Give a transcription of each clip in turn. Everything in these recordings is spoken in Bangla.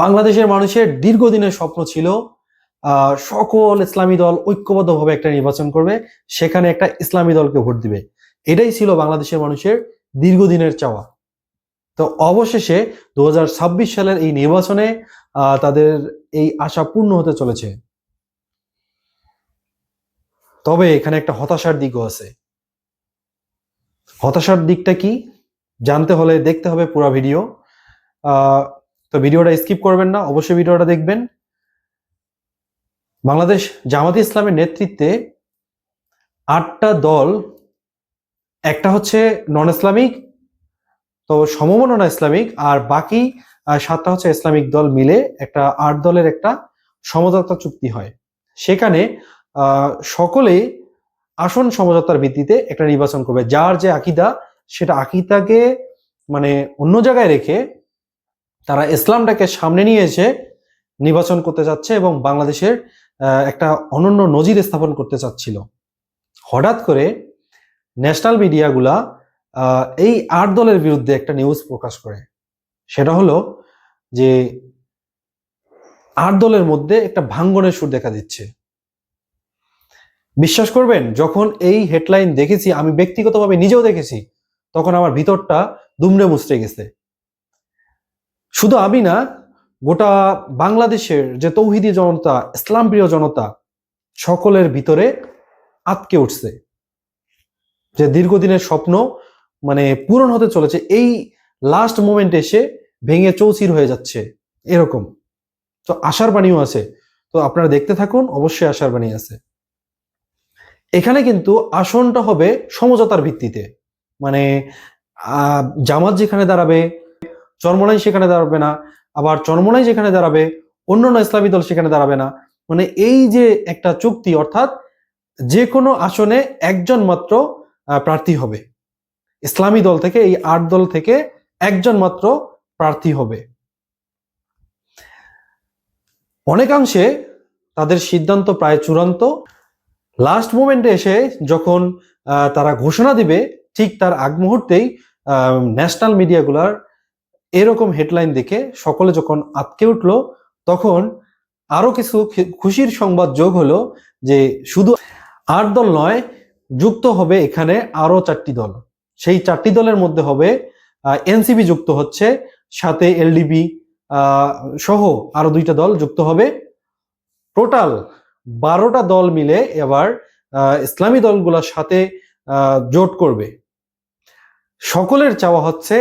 বাংলাদেশের মানুষের দীর্ঘদিনের স্বপ্ন ছিল সকল ইসলামী দল ঐক্যবদ্ধভাবে একটা নির্বাচন করবে, সেখানে একটা ইসলামী দলকে ভোট দিবে। এটাই ছিল বাংলাদেশের মানুষের দীর্ঘদিনের চাওয়া। তো অবশেষে 2026 সালের এই নির্বাচনে তাদের এই আশা পূর্ণ হতে চলেছে। তবে এখানে একটা হতাশার দিকও আছে। হতাশার দিকটা কি জানতে হলে দেখতে হবে পুরো ভিডিও। তো ভিডিওটা স্কিপ করবেন না, অবশ্যই ভিডিওটা দেখবেন। বাংলাদেশ জামাতে ইসলামের নেতৃত্বে 8টা দল, একটা হচ্ছে নন ইসলামিক, তো সমমনা ইসলামিক, আর বাকি 7টা হচ্ছে ইসলামিক দল মিলে একটা 8 দলের একটা সমঝোতা চুক্তি হয়। সেখানে সকলে আসন সমঝোতার ভিত্তিতে একটা নির্বাচন করবে। যার যে আকীদা, সেটা আকীদাকে মানে অন্য জায়গায় রেখে তারা ইসলামটাকে সামনে নিয়ে এসে নির্বাচন করতে চাচ্ছে এবং বাংলাদেশের একটা অনন্য নজির স্থাপন করতে চাচ্ছিল। হঠাৎ করে ন্যাশনাল মিডিয়াগুলা এই 8 দলের বিরুদ্ধে একটা নিউজ প্রকাশ করে। সেটা হলো যে 8 দলের মধ্যে একটা ভাঙ্গনের সুর দেখা দিচ্ছে। বিশ্বাস করবেন, যখন এই হেডলাইন দেখেছি, আমি ব্যক্তিগতভাবে নিজেও দেখেছি, তখন আমার ভিতরটা দুমড়ে মুচড়ে গেছে। শুধু আমি না, গোটা বাংলাদেশের যে তৌহিদি জনতা, ইসলাম প্রিয় জনতা, সকলের ভিতরে আটকে উঠছে যে দীর্ঘদিনের স্বপ্ন মানে পূরণ হতে চলেছে, এই লাস্ট মোমেন্টে এসে ভেঙে চৌচির হয়ে যাচ্ছে এরকম। তো আশার বাণীও আছে, তো আপনারা দেখতে থাকুন, অবশ্যই আশার বাণী আছে। এখানে কিন্তু আসনটা হবে সমঝোতার ভিত্তিতে, মানে জামাত যেখানে দাঁড়াবে চরমোনাই সেখানে দাঁড়াবে না, আবার চরমোনাই যেখানে দাঁড়াবে অন্যান্য ইসলামী দল সেখানে দাঁড়াবে না। মানে এই যে একটা চুক্তি, অর্থাৎ যে কোনো আসনে একজন মাত্র প্রার্থী হবে ইসলামী দল থেকে, এই 8 দল থেকে একজন মাত্র প্রার্থী হবে। অনেকাংশে তাদের সিদ্ধান্ত প্রায় চূড়ান্ত। লাস্ট মোমেন্টে এসে যখন তারা ঘোষণা দিবে, ঠিক তার আগ মুহূর্তেই ন্যাশনাল মিডিয়াগুলার এরকম হেডলাইন দেখে সকলে যখন আটকে উঠলো, তখন আরো কিছু খুশির সংবাদ যোগ হলো যে শুধু 8 দল নয়, যুক্ত হবে এখানে আরো 4টি দল। সেই 4টি দলের মধ্যে হবে এনসিপি যুক্ত হচ্ছে, সাথে এলডিপি সহ আরো 2টা দল যুক্ত হবে। টোটাল 12টা দল মিলে এবার ইসলামী দলগুলোর সাথে জোট করবে। সকলের চাওয়া হচ্ছে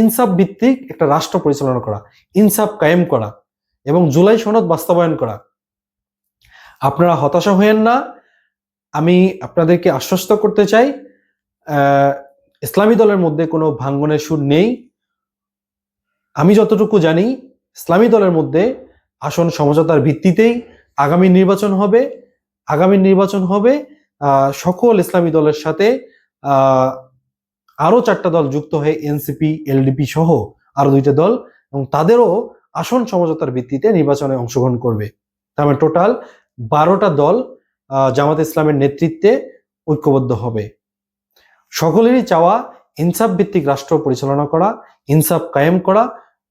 ইনসাফ ভিত্তিক একটা রাষ্ট্র পরিচালনা করা, ইনসাফ কায়েম করা এবং জুলাই সনদ বাস্তবায়ন করা। আপনারা হতাশা হয়েন না, আমি আপনাদেরকে আশ্বস্ত করতে চাই, ইসলামী দলের মধ্যে কোনো ভাঙ্গনের সুর নেই। আমি যতটুকু জানি, ইসলামী দলের মধ্যে আসন সমঝোতার ভিত্তিতেই আগামী নির্বাচন হবে। আগামী নির্বাচন হবে সকল ইসলামী দলের সাথে আরো 4টা দল যুক্ত হয়ে এনসিপি, এলডিপি সহ আরো 2টা দল, এবং তাদেরও আসন সমঝোতার ভিত্তিতে নির্বাচনে অংশগ্রহণ করবে। তার মানে টোটাল 12টা দল জামাত ইসলামের নেতৃত্বে ঐক্যবদ্ধ হবে। সকলেরই চাওয়া ইনসাফ ভিত্তিক রাষ্ট্র পরিচালনা করা, ইনসাফ কায়েম করা,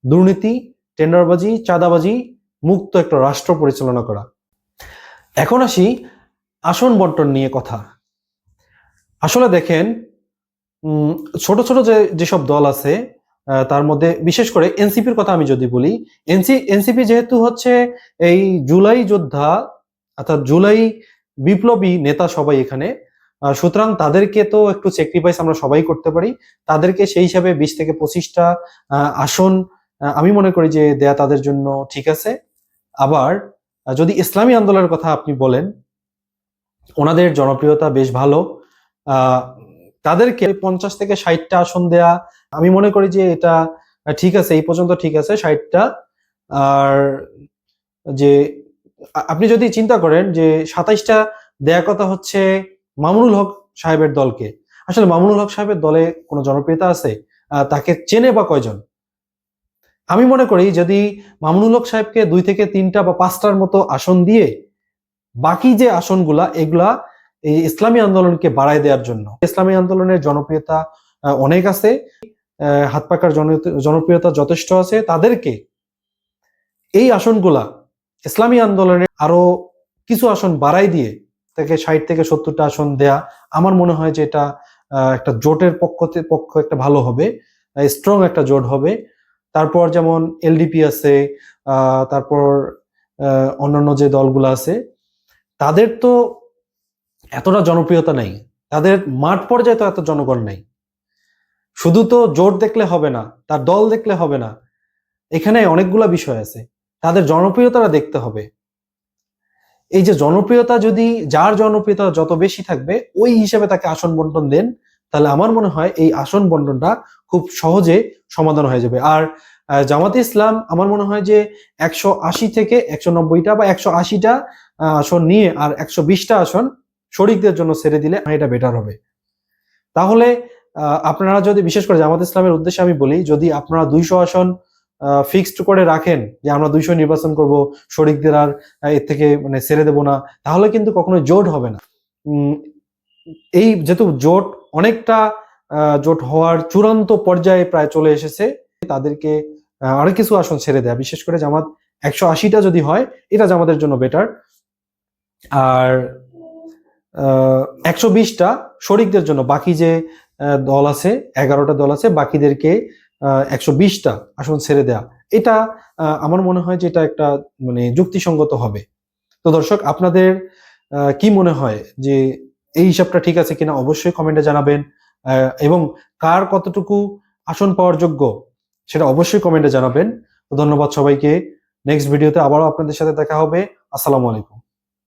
দুর্নীতি, টেন্ডারবাজি, চাঁদাবাজি মুক্ত একটা রাষ্ট্র পরিচালনা করা। এখন আসি আসন বন্টন নিয়ে কথা। আসলে দেখেন, ছোট ছোট যেসব দল আছে তার মধ্যে বিশেষ করে এনসিপির কথা আমি যদি বলি, এনসিপি যেহেতু হচ্ছে এই জুলাই যোদ্ধা অর্থাৎ জুলাই বিপ্লবী নেতা সবাই এখানে, সুতরাং তাদেরকে তো একটু স্যাক্রিফাইস আমরা সবাই করতে পারি। তাদেরকে সেই হিসাবে 20 থেকে 25টা আসন আমি মনে করি যে দেয়া তাদের জন্য ঠিক আছে। আবার যদি ইসলামী আন্দোলনের কথা আপনি বলেন, ওনাদের জনপ্রিয়তা বেশ ভালো, তাদেরকে 50 থেকে 60টা আসন দেয়া আমি মনে করি যে এটা ঠিক আছে, এই পর্যন্ত ঠিক আছে 60টা। আর যে আপনি যদি চিন্তা করেন যে 27টা দেয়া কথা হচ্ছে মামুনুল হক সাহেবের দলকে, আসলে মামুনুল হক সাহেবের দলে কোনো জনপ্রিয়তা আছে? তাকে চেনে বা কয়জন? আমি মনে করি যদি মামুনুল হক সাহেবকে 2 থেকে 3টা বা 5টার মতো আসন দিয়ে বাকি যে আসনগুলা, এগুলা এই ইসলামী আন্দোলনকে বাড়ায় দেওয়ার জন্য। ইসলামী আন্দোলনের জনপ্রিয়তা অনেক আছে, হাত পাকার জনপ্রিয়তা যথেষ্ট আছে, তাদেরকে এই আসনগুলা ইসলামী আন্দোলনের আরো কিছু আসন বাড়াই দিয়ে তাকে 60 থেকে 70টা আসন দেয়া, আমার মনে হয় যে এটা একটা জোটের পক্ষ একটা ভালো হবে, স্ট্রং একটা জোট হবে। তারপর যেমন এলডিপি আছে, তারপর অন্যান্য যে দলগুলো আছে, তাদের তো এতটা জনপ্রিয়তা নাই, তাদের মাঠ পর্যায়ে তো এত জনগণ নাই। শুধু তো জোট দেখলে হবে না, তার দল দেখলে হবে না, এখানে অনেকগুলা বিষয় আছে, তাদের জনপ্রিয়তাটা দেখতে হবে। এই যে জনপ্রিয়তা, যদি যার জনপ্রিয়তা যত বেশি থাকবে ওই হিসেবে তাকে আসন বন্টন দেন, তাহলে আমার মনে হয় এই আসন বন্টনটা খুব সহজে সমাধান হয়ে যাবে। আর জামাতে ইসলাম আমার মনে হয় যে 180 থেকে 190টা বা 180টা আসন নিয়ে আর 120টা আসন শরিকদের জন্য ছেড়ে দিলে এটা বেটার হবে। তাহলে আপনারা যদি, বিশেষ করে জামাত ইসলামের উদ্দেশ্যে আমি বলি, যদি আপনারা 200 আসন ফিক্সড করে রাখেন যে আমরা 200 নির্বাচন করব, শরিকদের আর এর থেকে মানে ছেড়ে দেব না, তাহলে কিন্তু কখনো জোট হবে না। এই যেহেতু জোট অনেকটা জোট হওয়ার চূড়ান্ত পর্যায়ে প্রায় চলে এসেছে, তাদেরকে আরো কিছু আসন ছেড়ে দেয়া, বিশেষ করে জামাত 180টা যদি হয় এটা জামাতের জন্য বেটার। আর 120টা শরিকদের জন্য, বাকি যে দল আছে 11টা দল আছে, বাকিদেরকে 120টা আসন ছেড়ে দেয়া, এটা আমার মনে হয় যে এটা একটা মানে যুক্তিসঙ্গত হবে। তো দর্শক, আপনাদের কি মনে হয় যে এই হিসাবটা ঠিক আছে কিনা অবশ্যই কমেন্টে জানাবেন, এবং কার কতটুকু আসন পাওয়ার যোগ্য সেটা অবশ্যই কমেন্টে জানাবেন। তো ধন্যবাদ সবাইকে। নেক্সট ভিডিওতে আবারও আপনাদের সাথে দেখা হবে। আসসালামু আলাইকুম।